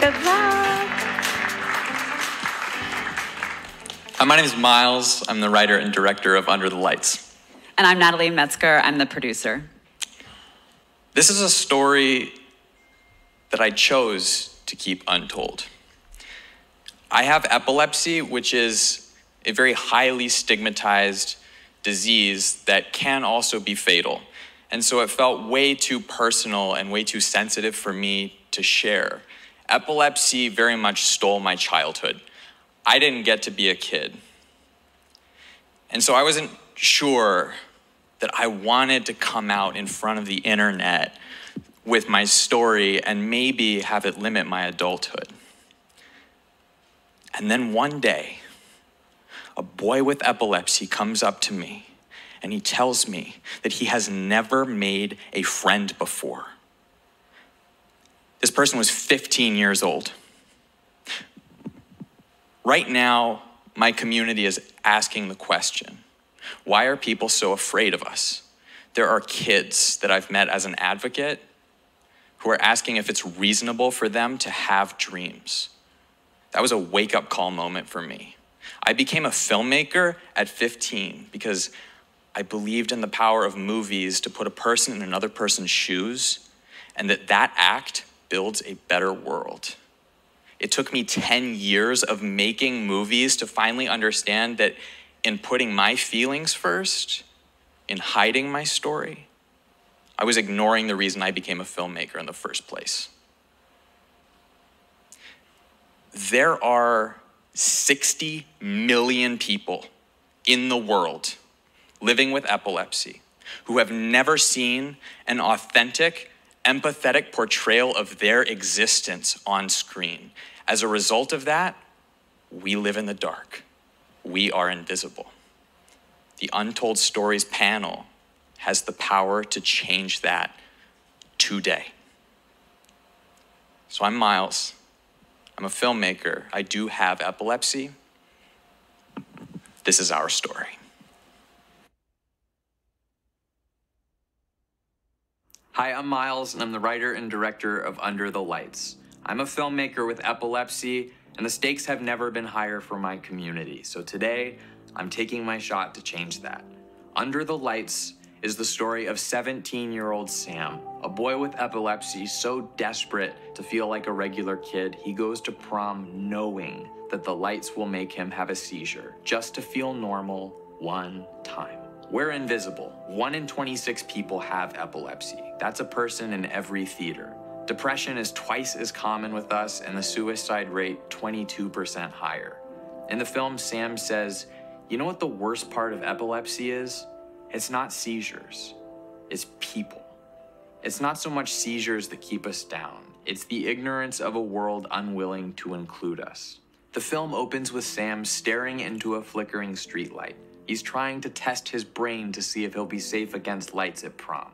Good luck. My name is Miles. I'm the writer and director of Under the Lights. And I'm Natalie Metzger. I'm the producer. This is a story that I chose to keep untold. I have epilepsy, which is a very highly stigmatized disease that can also be fatal. And so it felt way too personal and way too sensitive for me to share. Epilepsy very much stole my childhood. I didn't get to be a kid. And so I wasn't sure that I wanted to come out in front of the internet with my story and maybe have it limit my adulthood. And then one day, a boy with epilepsy comes up to me and he tells me that he has never made a friend before. This person was 15 years old. Right now, my community is asking the question, why are people so afraid of us? There are kids that I've met as an advocate who are asking if it's reasonable for them to have dreams. That was a wake-up call moment for me. I became a filmmaker at 15 because I believed in the power of movies to put a person in another person's shoes, and that act builds a better world. It took me 10 years of making movies to finally understand that in putting my feelings first, in hiding my story, I was ignoring the reason I became a filmmaker in the first place. There are 60 million people in the world living with epilepsy who have never seen an authentic, empathetic portrayal of their existence on screen. As a result of that, we live in the dark. We are invisible. The Untold Stories panel has the power to change that today. So I'm Miles. I'm a filmmaker. I do have epilepsy. This is our story. Hi, I'm Miles, and I'm the writer and director of Under the Lights. I'm a filmmaker with epilepsy, and the stakes have never been higher for my community. So today, I'm taking my shot to change that. Under the Lights is the story of 17-year-old Sam, a boy with epilepsy so desperate to feel like a regular kid, he goes to prom knowing that the lights will make him have a seizure, just to feel normal one time. We're invisible. 1 in 26 people have epilepsy. That's a person in every theater. Depression is twice as common with us, and the suicide rate 22% higher. In the film, Sam says, "You know what the worst part of epilepsy is? It's not seizures, it's people. It's not so much seizures that keep us down. It's the ignorance of a world unwilling to include us." The film opens with Sam staring into a flickering streetlight. He's trying to test his brain to see if he'll be safe against lights at prom.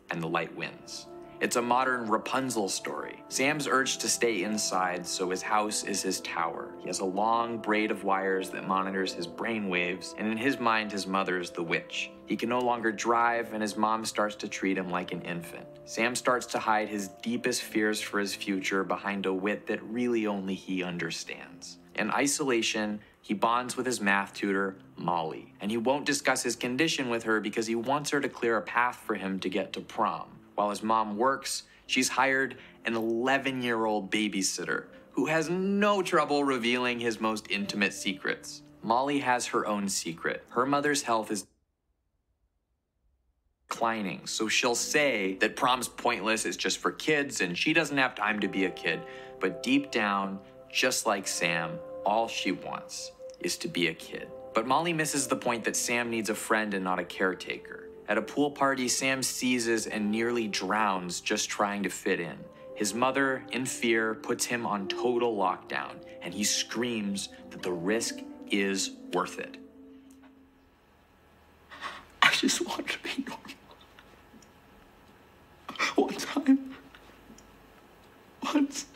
And the light wins. It's a modern Rapunzel story. Sam's urge to stay inside, so his house is his tower. He has a long braid of wires that monitors his brain waves, and in his mind, his mother's the witch. He can no longer drive, and his mom starts to treat him like an infant. Sam starts to hide his deepest fears for his future behind a wit that really only he understands. In isolation, he bonds with his math tutor, Molly, and he won't discuss his condition with her because he wants her to clear a path for him to get to prom. While his mom works, she's hired an 11-year-old babysitter who has no trouble revealing his most intimate secrets. Molly has her own secret. Her mother's health is declining, so she'll say that prom's pointless, it's just for kids, and she doesn't have time to be a kid. But deep down, just like Sam, all she wants is to be a kid. But Molly misses the point that Sam needs a friend and not a caretaker. At a pool party, Sam seizes and nearly drowns just trying to fit in. His mother, in fear, puts him on total lockdown, and he screams that the risk is worth it. I just want to be normal. One time. Once.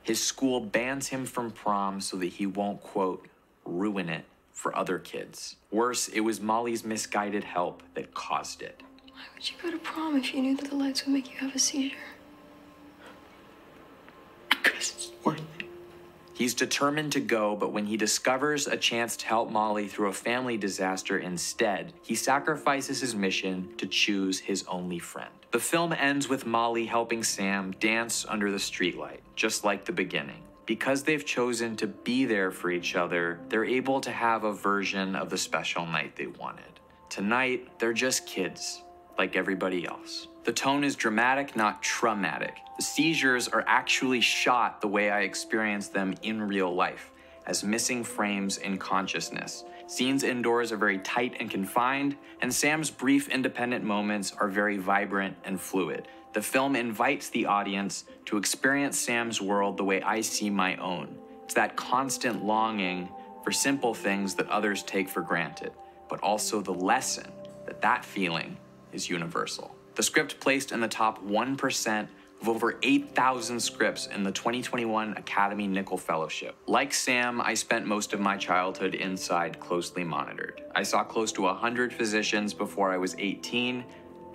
His school bans him from prom so that he won't, quote, ruin it for other kids. Worse, it was Molly's misguided help that caused it. Why would you go to prom if you knew that the lights would make you have a seizure? Because it's worth it. He's determined to go, but when he discovers a chance to help Molly through a family disaster instead, he sacrifices his mission to choose his only friend. The film ends with Molly helping Sam dance under the streetlight, just like the beginning. Because they've chosen to be there for each other, they're able to have a version of the special night they wanted. Tonight, they're just kids, like everybody else. The tone is dramatic, not traumatic. The seizures are actually shot the way I experienced them in real life, as missing frames in consciousness. Scenes indoors are very tight and confined, and Sam's brief independent moments are very vibrant and fluid. The film invites the audience to experience Sam's world the way I see my own. It's that constant longing for simple things that others take for granted, but also the lesson that that feeling is universal. The script placed in the top 1% of over 8,000 scripts in the 2021 Academy Nickel Fellowship. Like Sam, I spent most of my childhood inside, closely monitored. I saw close to 100 physicians before I was 18,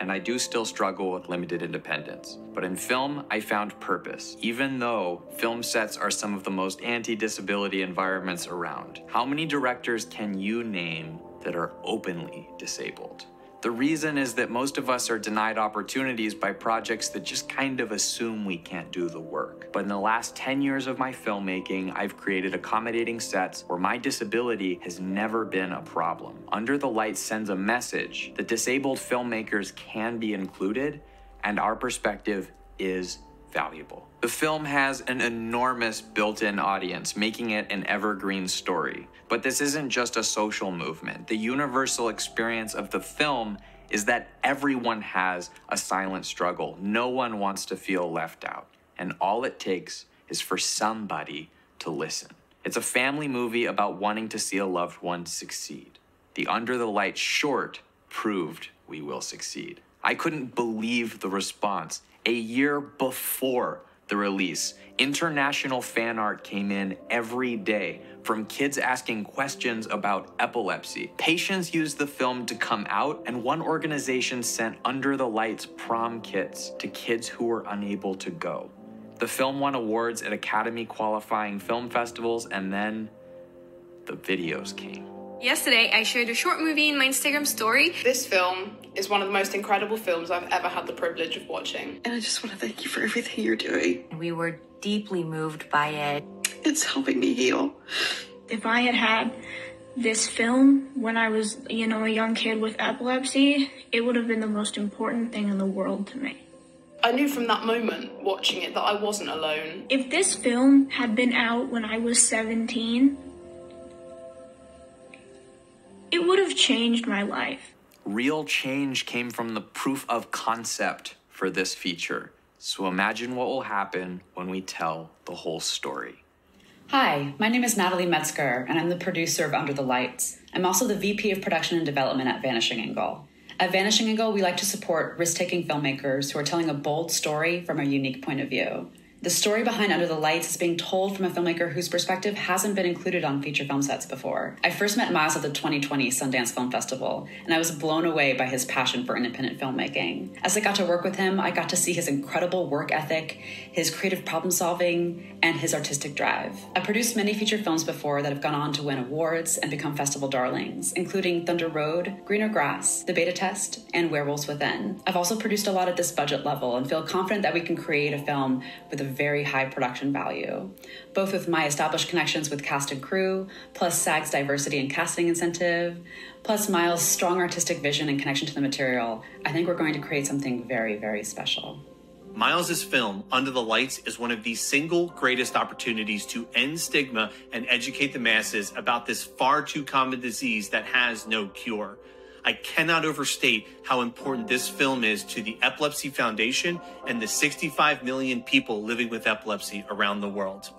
and I do still struggle with limited independence. But in film, I found purpose, even though film sets are some of the most anti-disability environments around. How many directors can you name that are openly disabled? The reason is that most of us are denied opportunities by projects that just kind of assume we can't do the work. But in the last 10 years of my filmmaking, I've created accommodating sets where my disability has never been a problem. Under the Lights sends a message that disabled filmmakers can be included, and our perspective is valuable. The film has an enormous built-in audience, making it an evergreen story. But this isn't just a social movement. The universal experience of the film is that everyone has a silent struggle. No one wants to feel left out. And all it takes is for somebody to listen. It's a family movie about wanting to see a loved one succeed. The Under the Lights short proved we will succeed. I couldn't believe the response. A year before the release, international fan art came in every day, from kids asking questions about epilepsy. Patients used the film to come out, and one organization sent Under the Lights prom kits to kids who were unable to go. The film won awards at Academy qualifying film festivals, and then the videos came. Yesterday, I shared a short movie in my Instagram story. This film is one of the most incredible films I've ever had the privilege of watching. And I just want to thank you for everything you're doing. We were deeply moved by it. It's helping me heal. If I had had this film when I was, a young kid with epilepsy, it would have been the most important thing in the world to me. I knew from that moment, watching it, that I wasn't alone. If this film had been out when I was 17, it would have changed my life. Real change came from the proof of concept for this feature. So imagine what will happen when we tell the whole story. Hi, my name is Natalie Metzger, and I'm the producer of Under the Lights. I'm also the VP of Production and Development at Vanishing Angle. At Vanishing Angle, we like to support risk-taking filmmakers who are telling a bold story from a unique point of view. The story behind Under the Lights is being told from a filmmaker whose perspective hasn't been included on feature film sets before. I first met Miles at the 2020 Sundance Film Festival, and I was blown away by his passion for independent filmmaking. As I got to work with him, I got to see his incredible work ethic, his creative problem solving, and his artistic drive. I produced many feature films before that have gone on to win awards and become festival darlings, including Thunder Road, Greener Grass, The Beta Test, and Werewolves Within. I've also produced a lot at this budget level and feel confident that we can create a film with a very high production value, both with my established connections with cast and crew, plus SAG's diversity and casting incentive, plus Miles' strong artistic vision and connection to the material. I think we're going to create something very, very special. Miles' film, Under the Lights, is one of the single greatest opportunities to end stigma and educate the masses about this far too common disease that has no cure. I cannot overstate how important this film is to the Epilepsy Foundation and the 65 million people living with epilepsy around the world.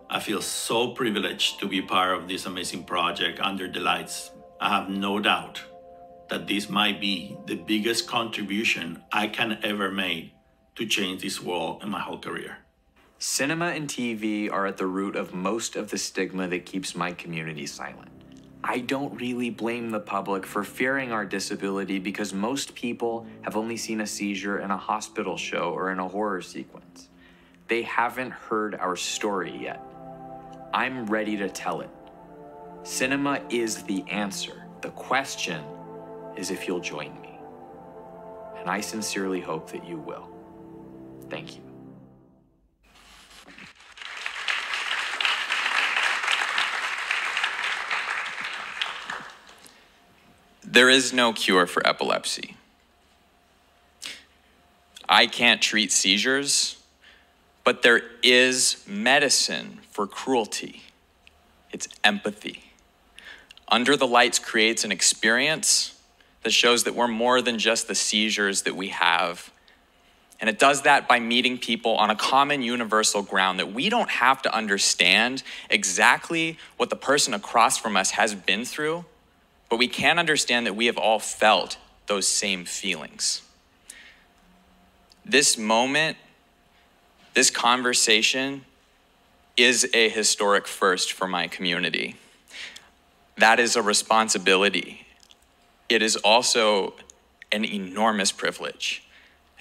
I feel so privileged to be part of this amazing project, Under the Lights. I have no doubt that this might be the biggest contribution I can ever make to change this world in my whole career. Cinema and TV are at the root of most of the stigma that keeps my community silent. I don't really blame the public for fearing our disability because most people have only seen a seizure in a hospital show or in a horror sequence. They haven't heard our story yet. I'm ready to tell it. Cinema is the answer. The question is if you'll join me. And I sincerely hope that you will. Thank you. There is no cure for epilepsy. I can't treat seizures, but there is medicine for cruelty. It's empathy. Under the Lights creates an experience that shows that we're more than just the seizures that we have. And it does that by meeting people on a common universal ground that we don't have to understand exactly what the person across from us has been through, but we can understand that we have all felt those same feelings. This moment, this conversation is a historic first for my community. That is a responsibility. It is also an enormous privilege.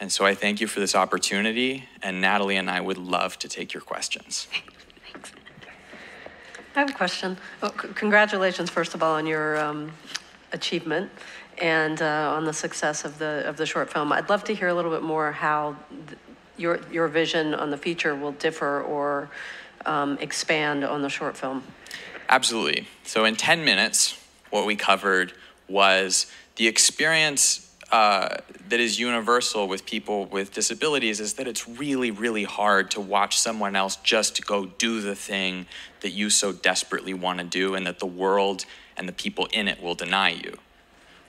And so I thank you for this opportunity, and Natalie and I would love to take your questions. Thanks. I have a question. Congratulations, first of all, on your achievement and on the success of the short film. I'd love to hear a little bit more how your vision on the feature will differ or expand on the short film. Absolutely. So in 10 minutes, what we covered was the experience that is universal with people with disabilities is that it's really, really hard to watch someone else just go do the thing that you so desperately want to do and that the world and the people in it will deny you.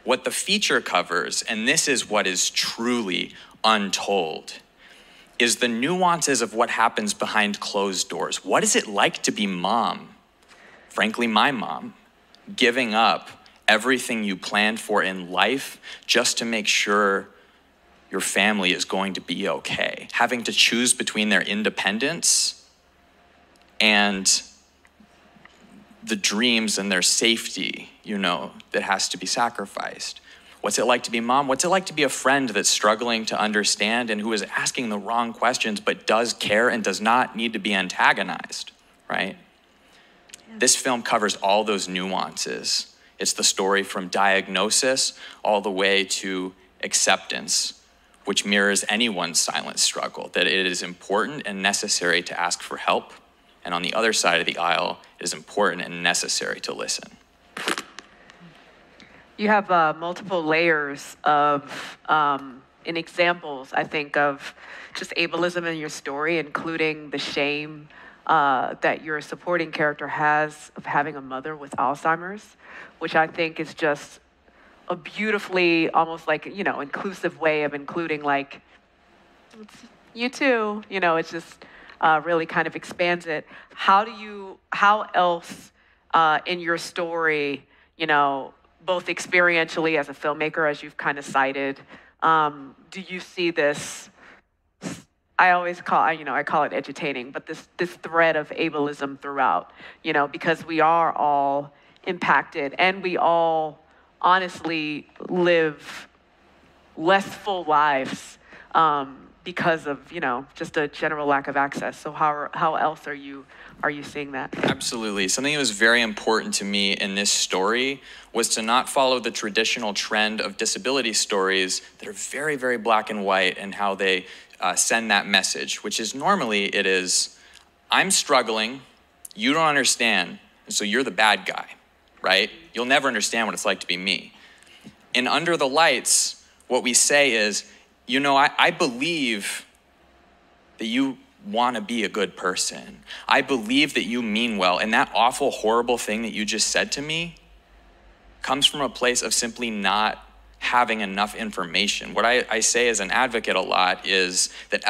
What the feature covers, and this is what is truly untold, is the nuances of what happens behind closed doors. What is it like to be mom? Frankly, my mom, giving up everything you planned for in life just to make sure your family is going to be okay. Having to choose between their independence and the dreams and their safety, that has to be sacrificed. What's it like to be mom? What's it like to be a friend that's struggling to understand and who is asking the wrong questions but does care and does not need to be antagonized, right? Yeah. This film covers all those nuances. It's the story from diagnosis all the way to acceptance, which mirrors anyone's silent struggle, that it is important and necessary to ask for help. And on the other side of the aisle, it is important and necessary to listen. You have multiple layers of, in examples, I think, of just ableism in your story, including the shame that your supporting character has of having a mother with Alzheimer's, which I think is just a beautifully, almost like, inclusive way of including, like, you too, it's just really kind of expands it. How else in your story, both experientially as a filmmaker, as you've kind of cited, do you see this, I call it edutaining, but this thread of ableism throughout, because we are all impacted and we all honestly live less full lives because of, just a general lack of access. So how else are you seeing that? Absolutely. Something that was very important to me in this story was to not follow the traditional trend of disability stories that are very, very black and white and how they send that message, which is normally it is, I'm struggling, you don't understand, and so you're the bad guy, right? You'll never understand what it's like to be me. In Under the Lights, what we say is, I believe that you want to be a good person. I believe that you mean well, and that awful, horrible thing that you just said to me comes from a place of simply not having enough information. What I say as an advocate a lot is that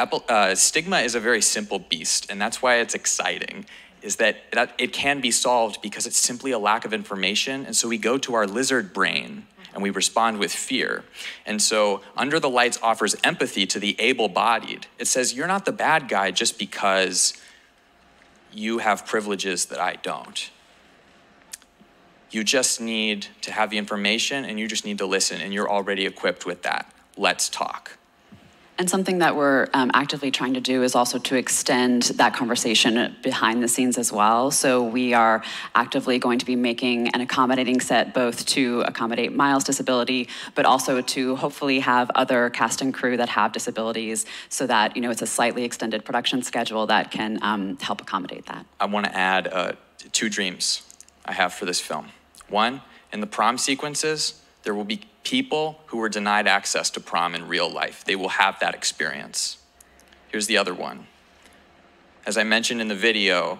stigma is a very simple beast, and that's why it's exciting, is that it can be solved because it's simply a lack of information, and so we go to our lizard brain and we respond with fear. And so Under the Lights offers empathy to the able-bodied. It says, you're not the bad guy just because you have privileges that I don't. You just need to have the information and you just need to listen, and you're already equipped with that. Let's talk. And something that we're actively trying to do is also to extend that conversation behind the scenes as well. So we are actively going to be making an accommodating set both to accommodate Miles' disability, but also to hopefully have other cast and crew that have disabilities so that, you know, it's a slightly extended production schedule that can help accommodate that. I want to add 2 dreams I have for this film. One, in the prom sequences, there will be people who were denied access to prom in real life. They will have that experience. Here's the other one. As I mentioned in the video,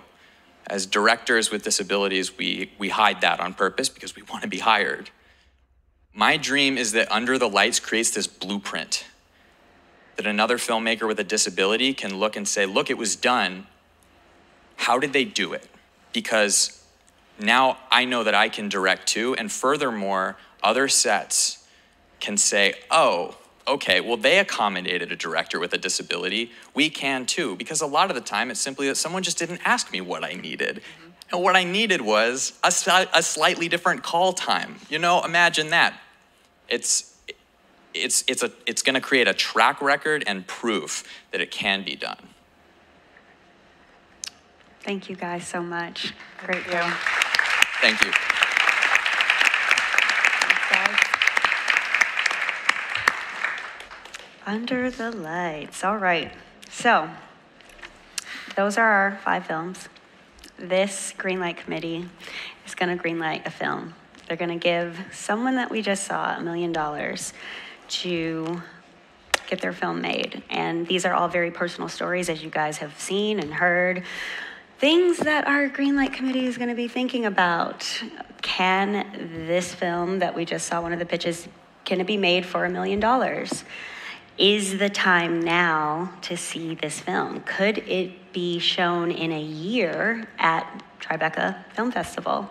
as directors with disabilities, we hide that on purpose because we want to be hired. My dream is that Under the Lights creates this blueprint that another filmmaker with a disability can look and say, look, it was done. How did they do it? Because now I know that I can direct too, and furthermore, other sets can say, oh, okay, well, they accommodated a director with a disability. We can too, because a lot of the time it's simply that someone just didn't ask me what I needed. And what I needed was a slightly different call time. You know, imagine that. It's gonna create a track record and proof that it can be done. Thank you guys so much. Great film. Thank you. Under the Lights. All right. So, those are our 5 films. This Greenlight Committee is going to greenlight a film. They're going to give someone that we just saw $1 million to get their film made. And these are all very personal stories, as you guys have seen and heard. Things that our Greenlight Committee is going to be thinking about. Can this film that we just saw, one of the pitches, can it be made for $1 million? Is the time now to see this film? Could it be shown in a year at Tribeca Film Festival?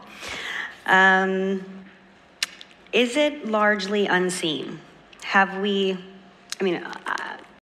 Is it largely unseen? Have we, I mean,